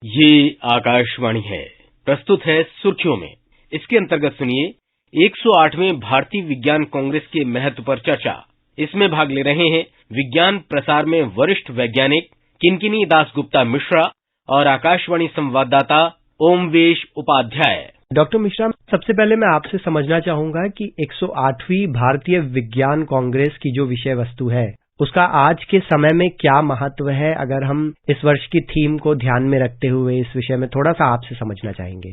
ये आकाशवाणी है। प्रस्तुत है सुर्खियों में। इसके अंतर्गत सुनिए 108वें भारतीय विज्ञान कांग्रेस के महत्व पर चर्चा। इसमें भाग ले रहे हैं विज्ञान प्रसार में वरिष्ठ वैज्ञानिक किनकिनी दास गुप्ता मिश्रा और आकाशवाणी संवाददाता ओमवेश उपाध्याय। डॉक्टर मिश्रा, सबसे पहले मैं आपसे समझना चाहूंगा कि 108वीं भारतीय विज्ञान कांग्रेस की जो विषय वस्तु है उसका आज के समय में क्या महत्व है। अगर हम इस वर्ष की थीम को ध्यान में रखते हुए इस विषय में थोड़ा सा आपसे समझना चाहेंगे।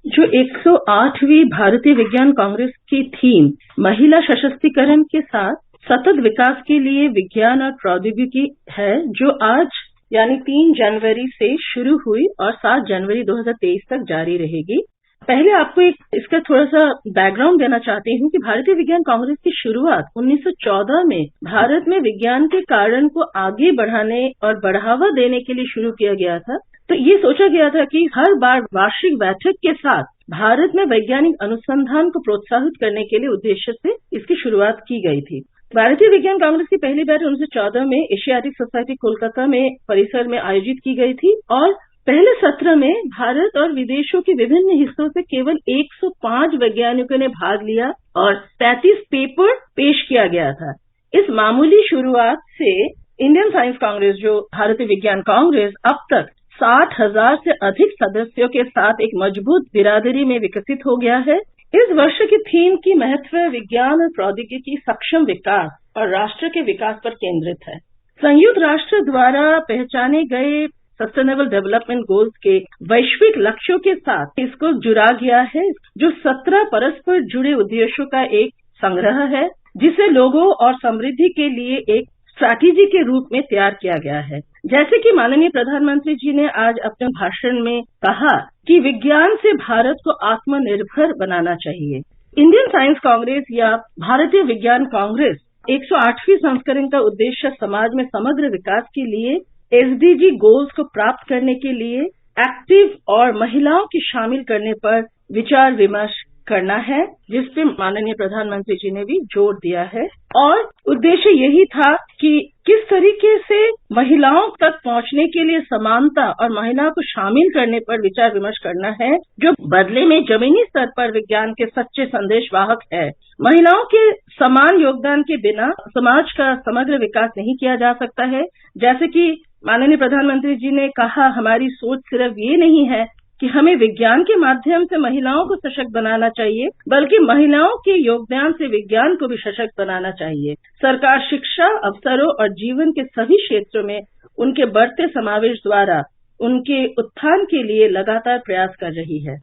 जो 108वीं भारतीय विज्ञान कांग्रेस की थीम महिला सशक्तिकरण के साथ सतत विकास के लिए विज्ञान और प्रौद्योगिकी है, जो आज यानी 3 जनवरी से शुरू हुई और 7 जनवरी 2023 तक जारी रहेगी। पहले आपको इसका थोड़ा सा बैकग्राउंड देना चाहती हूँ कि भारतीय विज्ञान कांग्रेस की शुरुआत 1914 में भारत में विज्ञान के कारण को आगे बढ़ाने और बढ़ावा देने के लिए शुरू किया गया था। तो ये सोचा गया था कि हर बार वार्षिक बैठक के साथ भारत में वैज्ञानिक अनुसंधान को प्रोत्साहित करने के लिए उद्देश्य से इसकी शुरुआत की गई थी। भारतीय विज्ञान कांग्रेस की पहली बैठक 1914 में एशियाटिक सोसाइटी कोलकाता में परिसर में आयोजित की गई थी और पहले सत्र में भारत और विदेशों के विभिन्न हिस्सों से केवल 105 वैज्ञानिकों ने भाग लिया और 33 पेपर पेश किया गया था। इस मामूली शुरुआत से इंडियन साइंस कांग्रेस, जो भारतीय विज्ञान कांग्रेस, अब तक 60,000 से अधिक सदस्यों के साथ एक मजबूत बिरादरी में विकसित हो गया है। इस वर्ष की थीम की महत्व विज्ञान और प्रौद्योगिकी सक्षम विकास और राष्ट्र के विकास पर केंद्रित है। संयुक्त राष्ट्र द्वारा पहचाने गए सस्टेनेबल डेवलपमेंट गोल्स के वैश्विक लक्ष्यों के साथ इसको जुड़ा गया है, जो 17 परस्पर जुड़े उद्देश्यों का एक संग्रह है, जिसे लोगों और समृद्धि के लिए एक स्ट्रैटेजी के रूप में तैयार किया गया है। जैसे कि माननीय प्रधानमंत्री जी ने आज अपने भाषण में कहा कि विज्ञान से भारत को आत्मनिर्भर बनाना चाहिए। इंडियन साइंस कांग्रेस या भारतीय विज्ञान कांग्रेस 108वीं संस्करण का उद्देश्य समाज में समग्र विकास के लिए एसडीजी गोल्स को प्राप्त करने के लिए एक्टिव और महिलाओं की शामिल करने पर विचार विमर्श करना है, जिस पे माननीय प्रधानमंत्री जी ने भी जोर दिया है। और उद्देश्य यही था कि किस तरीके से महिलाओं तक पहुंचने के लिए समानता और महिलाओं को शामिल करने पर विचार विमर्श करना है, जो बदले में जमीनी स्तर पर विज्ञान के सच्चे संदेश वाहक है। महिलाओं के समान योगदान के बिना समाज का समग्र विकास नहीं किया जा सकता है। जैसे कि माननीय प्रधानमंत्री जी ने कहा, हमारी सोच सिर्फ ये नहीं है कि हमें विज्ञान के माध्यम से महिलाओं को सशक्त बनाना चाहिए, बल्कि महिलाओं के योगदान से विज्ञान को भी सशक्त बनाना चाहिए। सरकार शिक्षा, अवसरों और जीवन के सभी क्षेत्रों में उनके बढ़ते समावेश द्वारा उनके उत्थान के लिए लगातार प्रयास कर रही है।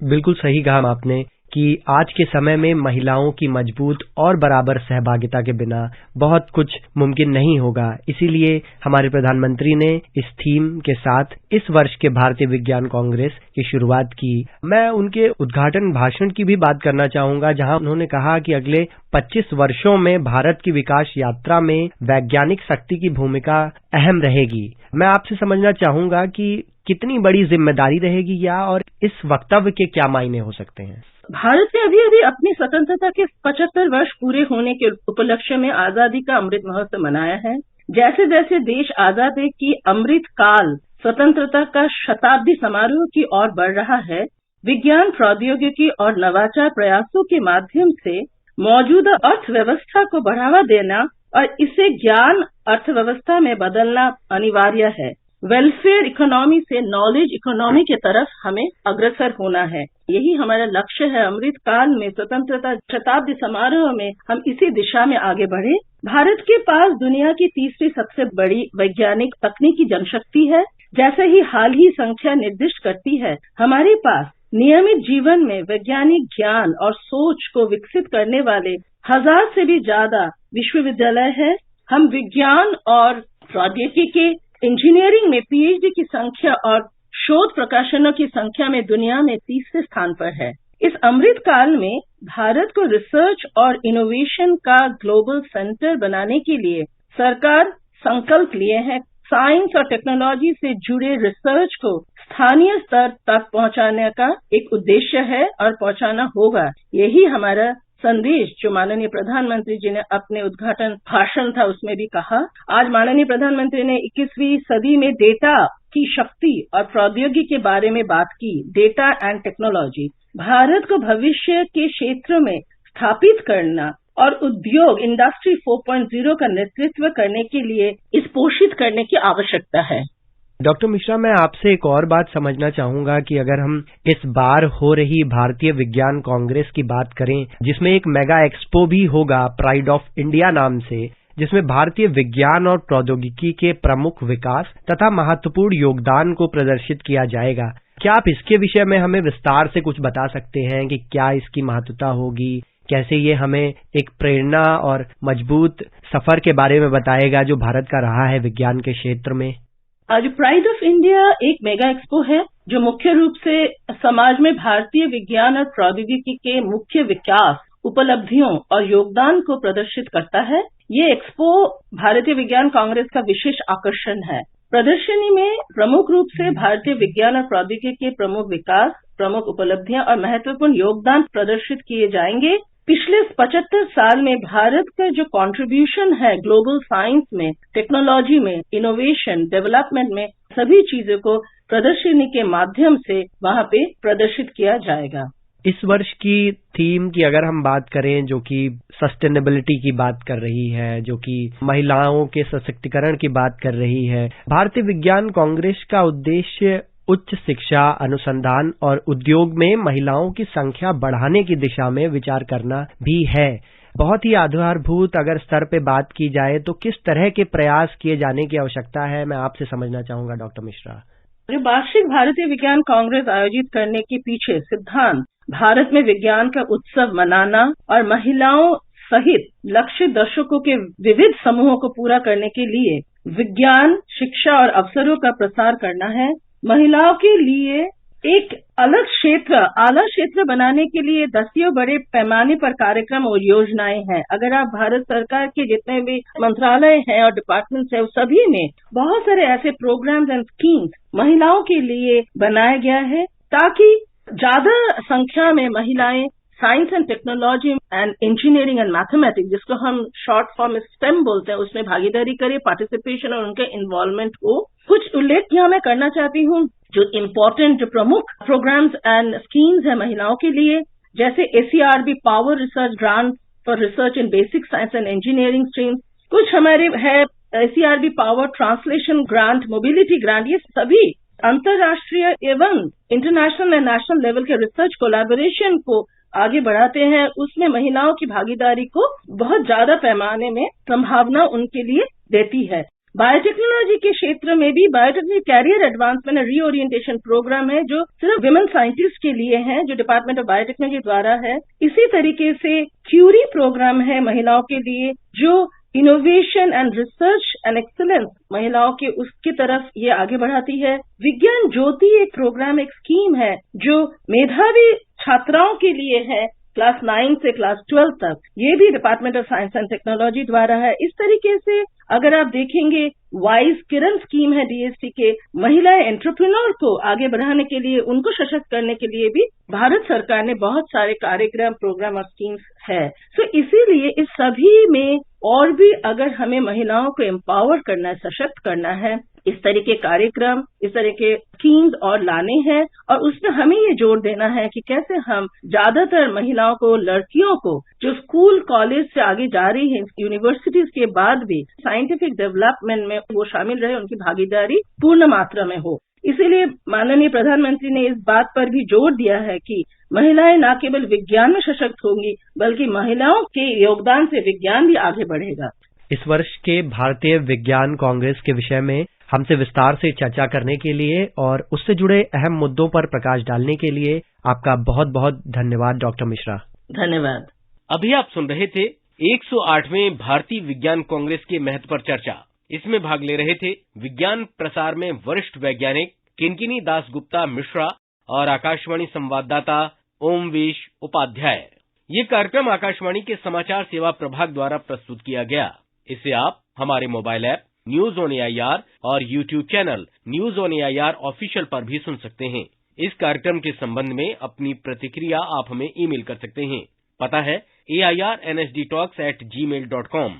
बिल्कुल सही कहा आपने कि आज के समय में महिलाओं की मजबूत और बराबर सहभागिता के बिना बहुत कुछ मुमकिन नहीं होगा। इसीलिए हमारे प्रधानमंत्री ने इस थीम के साथ इस वर्ष के भारतीय विज्ञान कांग्रेस की शुरुआत की। मैं उनके उद्घाटन भाषण की भी बात करना चाहूंगा, जहां उन्होंने कहा कि अगले 25 वर्षों में भारत की विकास यात्रा में वैज्ञानिक शक्ति की भूमिका अहम रहेगी। मैं आपसे समझना चाहूंगा कि कितनी बड़ी जिम्मेदारी रहेगी या और इस वक्तव्य के क्या मायने हो सकते हैं। भारत ने अभी अपनी स्वतंत्रता के 75 वर्ष पूरे होने के उपलक्ष्य में आजादी का अमृत महोत्सव मनाया है। जैसे जैसे देश आजादी की अमृत काल स्वतंत्रता का शताब्दी समारोह की ओर बढ़ रहा है, विज्ञान, प्रौद्योगिकी और नवाचार प्रयासों के माध्यम से मौजूदा अर्थव्यवस्था को बढ़ावा देना और इसे ज्ञान अर्थव्यवस्था में बदलना अनिवार्य है। वेलफेयर इकोनॉमी से नॉलेज इकोनॉमी की तरफ हमें अग्रसर होना है। यही हमारा लक्ष्य है। अमृत काल में स्वतंत्रता शताब्दी समारोह में हम इसी दिशा में आगे बढ़े। भारत के पास दुनिया की तीसरी सबसे बड़ी वैज्ञानिक तकनीकी जनशक्ति है। जैसे ही हाल ही संख्या निर्दिष्ट करती है, हमारे पास नियमित जीवन में वैज्ञानिक ज्ञान और सोच को विकसित करने वाले 1000 से भी ज्यादा विश्वविद्यालय है। हम विज्ञान और प्रौद्योगिकी, इंजीनियरिंग में पीएचडी की संख्या और शोध प्रकाशनों की संख्या में दुनिया में तीसरे स्थान पर है। इस अमृत काल में भारत को रिसर्च और इनोवेशन का ग्लोबल सेंटर बनाने के लिए सरकार संकल्प लिए हैं। साइंस और टेक्नोलॉजी से जुड़े रिसर्च को स्थानीय स्तर तक पहुंचाने का एक उद्देश्य है और पहुंचाना होगा। यही हमारा संदेश जो माननीय प्रधानमंत्री जी ने अपने उद्घाटन भाषण था उसमें भी कहा। आज माननीय प्रधानमंत्री ने 21वीं सदी में डेटा की शक्ति और प्रौद्योगिकी के बारे में बात की, डेटा एंड टेक्नोलॉजी। भारत को भविष्य के क्षेत्र में स्थापित करना और उद्योग इंडस्ट्री 4.0 का नेतृत्व करने के लिए इस पोषित करने की आवश्यकता है। डॉक्टर मिश्रा, मैं आपसे एक और बात समझना चाहूंगा कि अगर हम इस बार हो रही भारतीय विज्ञान कांग्रेस की बात करें, जिसमें एक मेगा एक्सपो भी होगा प्राइड ऑफ इंडिया नाम से, जिसमें भारतीय विज्ञान और प्रौद्योगिकी के प्रमुख विकास तथा महत्वपूर्ण योगदान को प्रदर्शित किया जाएगा, क्या आप इसके विषय में हमें विस्तार से कुछ बता सकते हैं कि क्या इसकी महत्वता होगी, कैसे ये हमें एक प्रेरणा और मजबूत सफर के बारे में बताएगा जो भारत का रहा है विज्ञान के क्षेत्र में? आज प्राइड ऑफ इंडिया एक मेगा एक्सपो है जो मुख्य रूप से समाज में भारतीय विज्ञान और प्रौद्योगिकी के मुख्य विकास, उपलब्धियों और योगदान को प्रदर्शित करता है। ये एक्सपो भारतीय विज्ञान कांग्रेस का विशेष आकर्षण है। प्रदर्शनी में प्रमुख रूप से भारतीय विज्ञान और प्रौद्योगिकी के प्रमुख विकास, प्रमुख उपलब्धियां और महत्वपूर्ण योगदान प्रदर्शित किए जाएंगे। पिछले 75 साल में भारत का जो कंट्रीब्यूशन है ग्लोबल साइंस में, टेक्नोलॉजी में, इनोवेशन, डेवलपमेंट में, सभी चीजों को प्रदर्शनी के माध्यम से वहां पे प्रदर्शित किया जाएगा। इस वर्ष की थीम की अगर हम बात करें, जो कि सस्टेनेबिलिटी की बात कर रही है, जो कि महिलाओं के सशक्तिकरण की बात कर रही है, भारतीय विज्ञान कांग्रेस का उद्देश्य उच्च शिक्षा, अनुसंधान और उद्योग में महिलाओं की संख्या बढ़ाने की दिशा में विचार करना भी है। बहुत ही आधारभूत अगर स्तर पे बात की जाए तो किस तरह के प्रयास किए जाने की आवश्यकता है, मैं आपसे समझना चाहूंगा डॉक्टर मिश्रा। जो वार्षिक भारतीय विज्ञान कांग्रेस आयोजित करने के पीछे सिद्धांत भारत में विज्ञान का उत्सव मनाना और महिलाओं सहित लक्षित दर्शकों के विविध समूहों को पूरा करने के लिए विज्ञान, शिक्षा और अवसरों का प्रसार करना है। महिलाओं के लिए एक अलग क्षेत्र, आला क्षेत्र बनाने के लिए दसियों बड़े पैमाने पर कार्यक्रम और योजनाएं हैं। अगर आप भारत सरकार के जितने भी मंत्रालय हैं और डिपार्टमेंट्स हैं, उस सभी में बहुत सारे ऐसे प्रोग्राम्स एंड स्कीम्स महिलाओं के लिए बनाया गया है ताकि ज्यादा संख्या में महिलाएं science and technology and engineering and mathematics, जिसको हम शॉर्ट फॉर्म स्टेम बोलते हैं, उसमें भागीदारी करे, पार्टिसिपेशन और उनके इन्वॉल्वमेंट हो। कुछ उल्लेख यहाँ मैं करना चाहती हूँ जो इम्पोर्टेंट, जो प्रमुख प्रोग्राम्स एंड स्कीम्स है महिलाओं के लिए, जैसे ACRB power research grant for research in basic science and engineering stream. कुछ हमारे है ACRB power translation grant, mobility grant. ये सभी अंतर्राष्ट्रीय एवं इंटरनेशनल एंड नेशनल लेवल के रिसर्च कोलैबोरेशन को आगे बढ़ाते हैं। उसमें महिलाओं की भागीदारी को बहुत ज्यादा पैमाने में संभावना उनके लिए देती है। बायोटेक्नोलॉजी के क्षेत्र में भी biotechnology career advancement and reorientation programme है जो सिर्फ विमेन साइंटिस्ट के लिए है, जो डिपार्टमेंट ऑफ बायोटेक्नोलॉजी द्वारा है। इसी तरीके से क्यूरी प्रोग्राम है महिलाओं के लिए, जो innovation and research and excellence महिलाओं के उसकी तरफ ये आगे बढ़ाती है। विज्ञान ज्योति एक प्रोग्राम, एक स्कीम है जो मेधावी छात्राओं के लिए है, क्लास 9 से क्लास 12 तक। ये भी department of science and technology द्वारा है। इस तरीके से अगर आप देखेंगे, वाइज किरण स्कीम है DST के, महिला एंटरप्रेन्योर को आगे बढ़ाने के लिए, उनको सशक्त करने के लिए भी भारत सरकार ने बहुत सारे कार्यक्रम, प्रोग्राम और स्कीम्स है। तो इसीलिए इस सभी में और भी अगर हमें महिलाओं को एम्पावर करना है, सशक्त करना है, इस तरह के कार्यक्रम, इस तरह के स्कीम्स और लाने हैं। और उसमें हमें ये जोर देना है कि कैसे हम ज्यादातर महिलाओं को, लड़कियों को जो स्कूल कॉलेज से आगे जा रही है, यूनिवर्सिटीज के बाद भी साइंटिफिक डेवलपमेंट में वो शामिल रहे, उनकी भागीदारी पूर्ण मात्रा में हो। इसीलिए माननीय प्रधानमंत्री ने इस बात पर भी जोर दिया है कि महिलाएं न केवल विज्ञान में सशक्त होंगी, बल्कि महिलाओं के योगदान से विज्ञान भी आगे बढ़ेगा। इस वर्ष के भारतीय विज्ञान कांग्रेस के विषय में हमसे विस्तार से चर्चा करने के लिए और उससे जुड़े अहम मुद्दों पर प्रकाश डालने के लिए आपका बहुत बहुत धन्यवाद डॉक्टर मिश्रा। धन्यवाद। अभी आप सुन रहे थे 108वें भारतीय विज्ञान कांग्रेस के महत्व पर चर्चा। इसमें भाग ले रहे थे विज्ञान प्रसार में वरिष्ठ वैज्ञानिक किनकिनी दास गुप्ता मिश्रा और आकाशवाणी संवाददाता ओमवेश उपाध्याय। ये कार्यक्रम आकाशवाणी के समाचार सेवा प्रभाग द्वारा प्रस्तुत किया गया। इसे आप हमारे mobile app news on AIR और YouTube channel news on AIR official पर भी सुन सकते हैं। इस कार्यक्रम के संबंध में अपनी प्रतिक्रिया आप हमें ईमेल कर सकते हैं। पता है AIRNSDtalks@gmail.com।